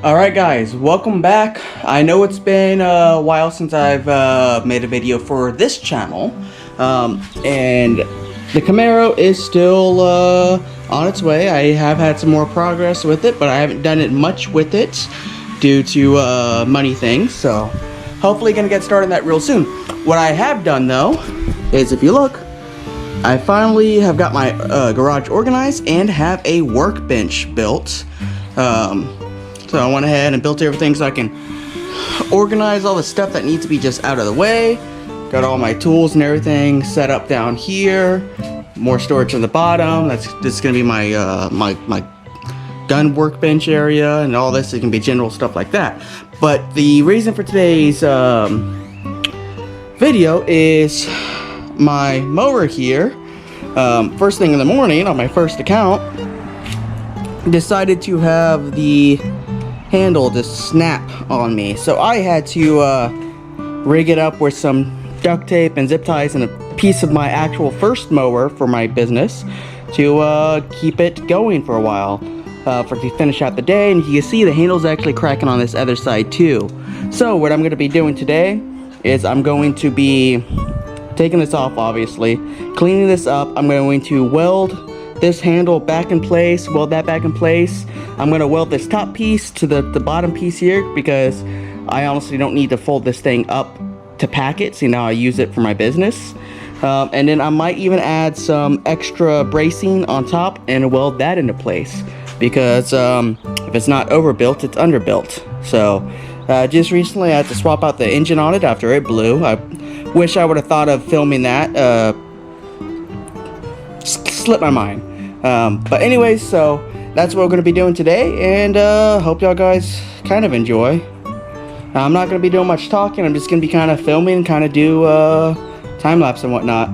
Alright guys, welcome back. I know it's been a while since I've made a video for this channel, and the Camaro is still on its way. I have had some more progress with it, but I haven't done it much with it due to money things, so hopefully gonna get started on that real soon. What I have done though, is if you look, I finally have got my garage organized and have a workbench built. So I went ahead and built everything so I can organize all the stuff that needs to be just out of the way. Got all my tools and everything set up down here. More storage on the bottom. This is gonna be my my gun workbench area, and all this. It can be general stuff like that. But the reason for today's video is my mower here. First thing in the morning on my first account, decided to have the handle to snap on me, so I had to rig it up with some duct tape and zip ties and a piece of my actual first mower for my business to keep it going for a while to finish out the day. And you can see the handle's actually cracking on this other side too. So what I'm going to be doing today is I'm going to be taking this off, obviously, cleaning this up. I'm going to weld this handle back in place, weld that back in place. I'm going to weld this top piece to the bottom piece here because I honestly don't need to fold this thing up to pack it. See, now I use it for my business. And then I might even add some extra bracing on top and weld that into place because if it's not overbuilt, it's underbuilt. So just recently I had to swap out the engine on it after it blew. I wish I would have thought of filming that. Slipped my mind. But anyways, so that's what we're going to be doing today, and hope y'all guys kind of enjoy. I'm not going to be doing much talking. I'm just going to be kind of filming, kind of do time-lapse and whatnot.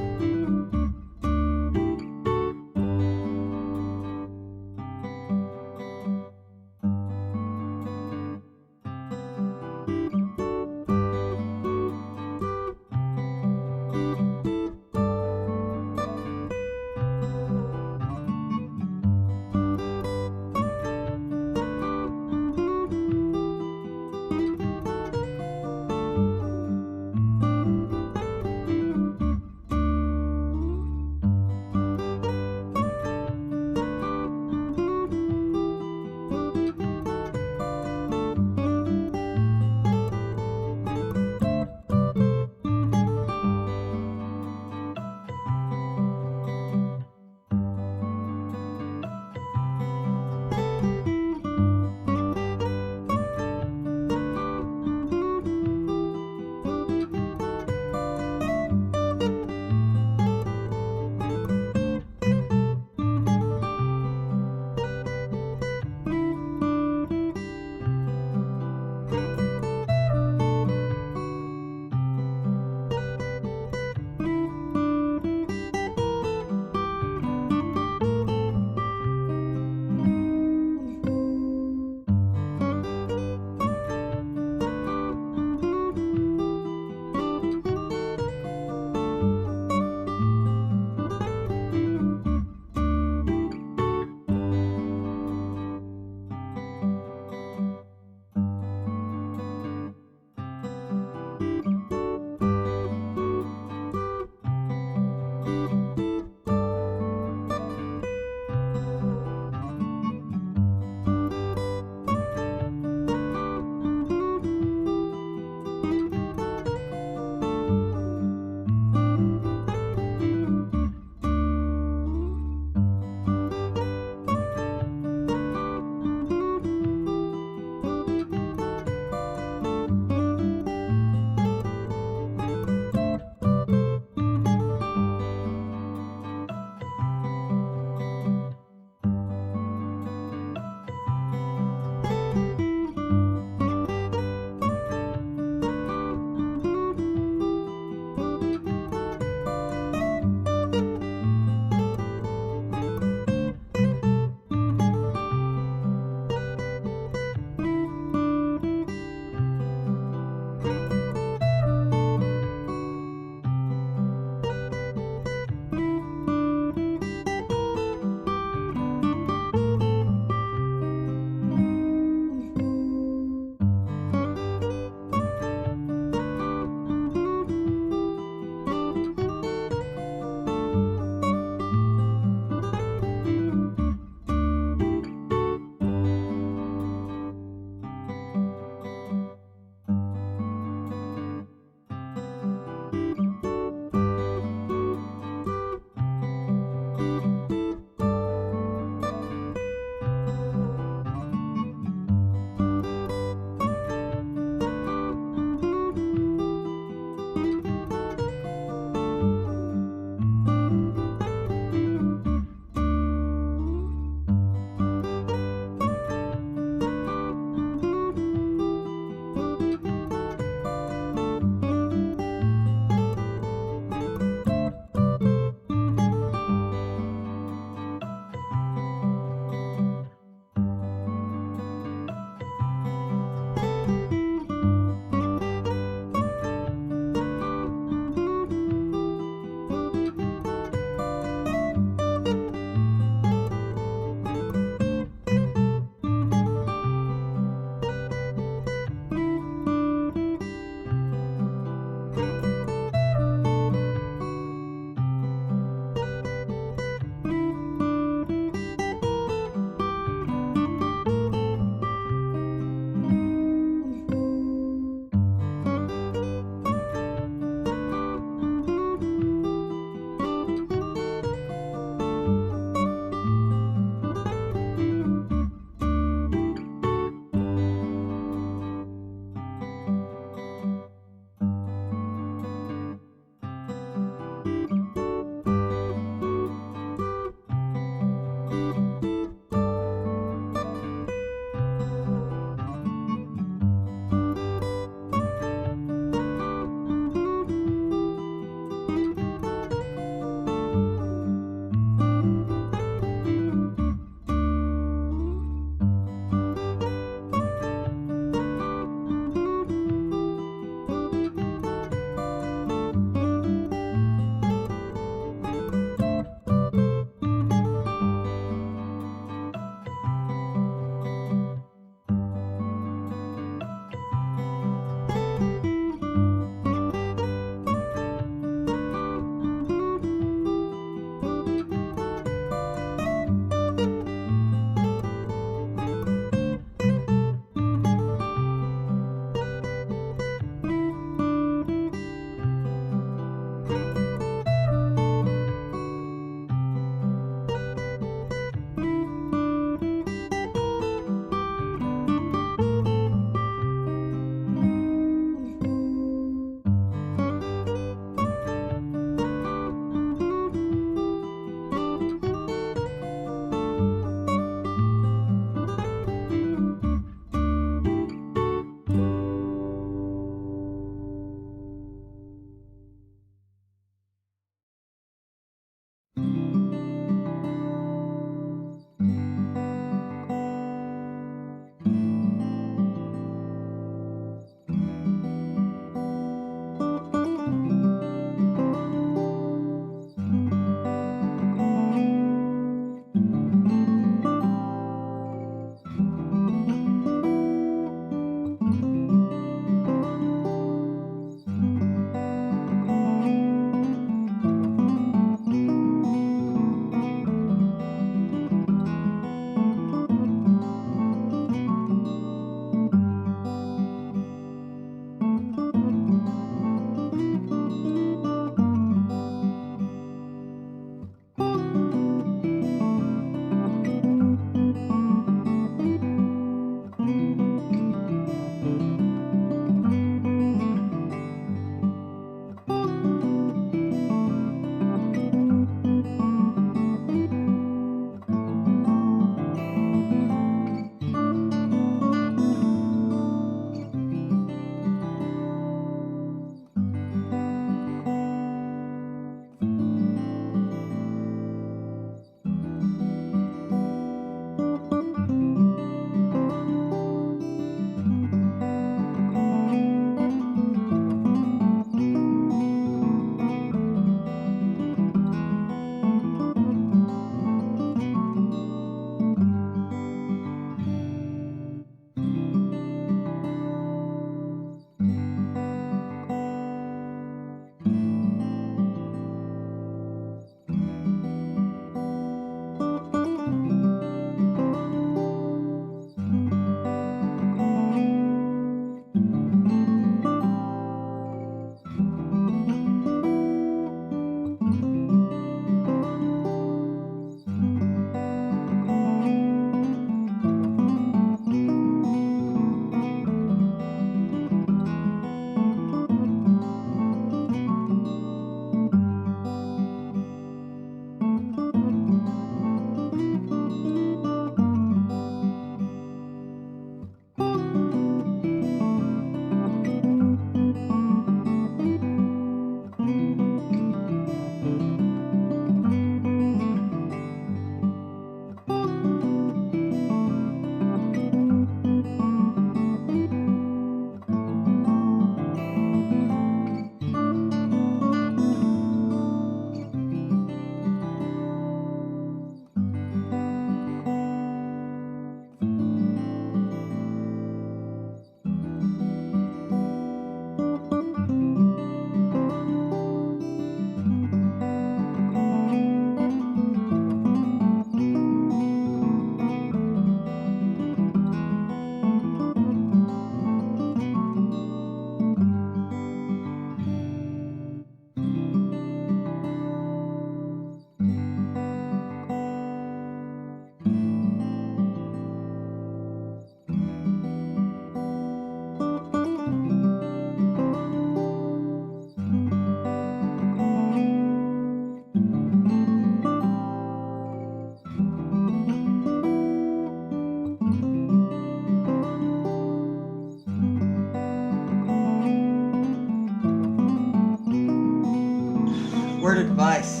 Word of advice.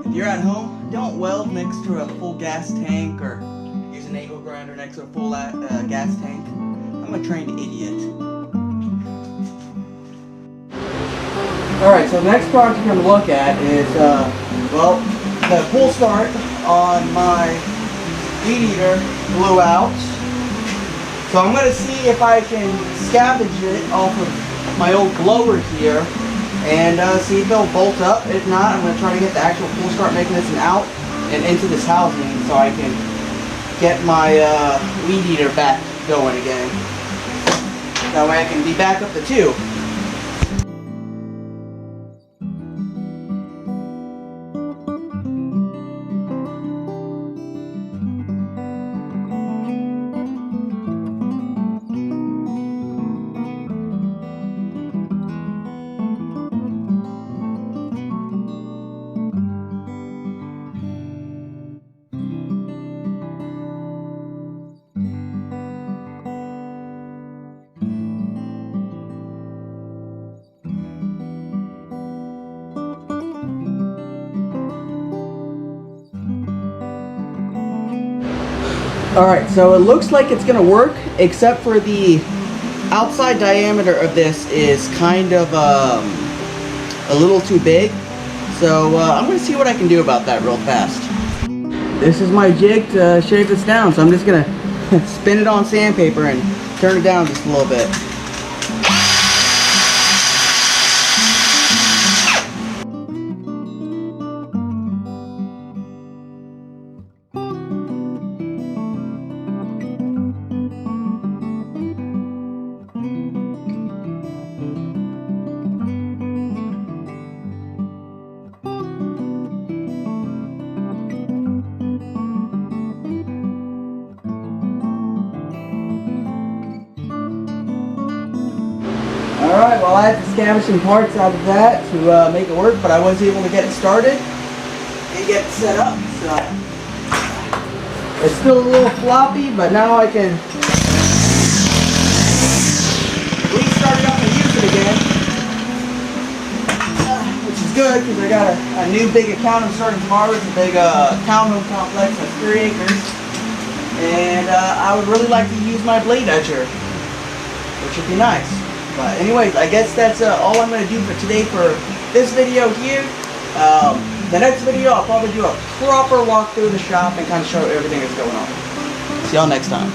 If you're at home, don't weld next to a full gas tank or use an angle grinder next to a full gas tank. I'm a trained idiot. Alright, so the next project I'm going to look at is, well, the pull start on my weed eater blew out. So I'm going to see if I can scavenge it off of my old blower here and see if it'll bolt up. If not, I'm going to try to get the actual pull start mechanism out and into this housing so I can get my weed eater back going again. That way I can be back up to 2. Alright, so it looks like it's going to work, except for the outside diameter of this is kind of a little too big. So I'm going to see what I can do about that real fast. This is my jig to shave this down, so I'm just going to spin it on sandpaper and turn it down just a little bit. Alright, well I had to scavenge some parts out of that to make it work, but I was able to get it started and get it set up. So it's still a little floppy, but now I can restart it up and use it again, which is good because I got a new big account I'm starting tomorrow. It's a big townhome complex that's 3 acres, and I would really like to use my blade edger, which would be nice. But anyways, I guess that's all I'm going to do for today for this video here. The next video, I'll probably do a proper walk through the shop and kind of show everything that's going on. See y'all next time.